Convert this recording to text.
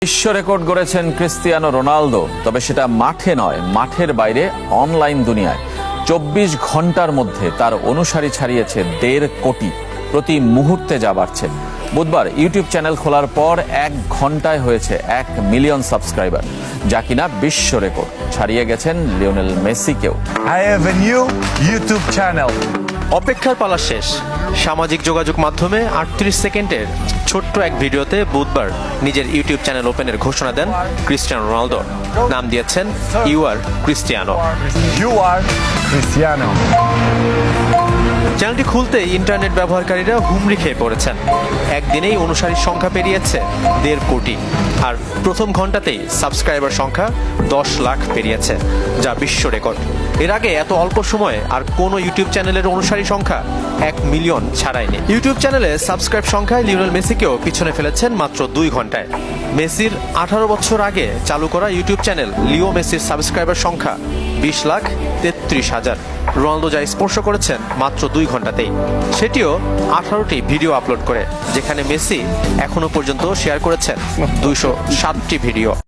বিশ্ব রেকর্ড গড়েছেন Cristiano Ronaldo, তবে সেটা মাঠে নয়, মাঠের বাইরে অনলাইন দুনিয়ায় 24 ঘন্টার মধ্যে তার অনুসারী ছাড়িয়েছে 1.5 কোটি। প্রতি মুহূর্তে যা বাড়ছে। বুধবার ইউটিউব চ্যানেল খোলার পর 1 ঘন্টায় হয়েছে 1 মিলিয়ন সাবস্ক্রাইবার, যা কিনা বিশ্ব রেকর্ড। ছাড়িয়ে গেছেন Lionel মেসিকেও। I have a new YouTube channel. অপেক্ষার পালা শেষ। সামাজিক যোগাযোগ মাধ্যমে 38 সেকেন্ডের ছোট্ট এক ভিডিওতে বুধবার নিজের ইউটিউব চ্যানেল ওপেনের ঘোষণা দেন ক্রিস্টিয়ানো রোনালদো। নাম দিয়েছেন you are Cristiano. You are Cristiano. চ্যানেলটি খুলতেই ইন্টারনেট ব্যবহারকারীরা হুমড়ি খেয়ে পড়েছেন। একদিনেই অনুসারীর সংখ্যা পেরিয়েছে 1.5 কোটি, আর প্রথম ঘন্টাতেই সাবস্ক্রাইবার সংখ্যা 10 লাখ পেরিয়েছে, যা বিশ্ব রেকর্ড। এর আগে এত অল্প সময়ে আর কোনো ইউটিউব চ্যানেলের অনুসারী সংখ্যা 1 মিলিয়ন ছাড়ায়নি। ইউটিউব চ্যানেলে সাবস্ক্রাইব সংখ্যায় লিওনেল মেসিকেও পিছনে ফেলেছেন মাত্র 2 ঘন্টায়। মেসির 18 বছর আগে চালু করা ইউটিউব চ্যানেল লিও মেসির সাবস্ক্রাইবার সংখ্যা 20,33,000। রোনালদো যা স্পর্শ করেছেন মাত্র 2 ঘন্টাতেই, সেটিও 18টি ভিডিও আপলোড করে, যেখানে মেসি এখনো পর্যন্ত শেয়ার করেছেন 207টি ভিডিও।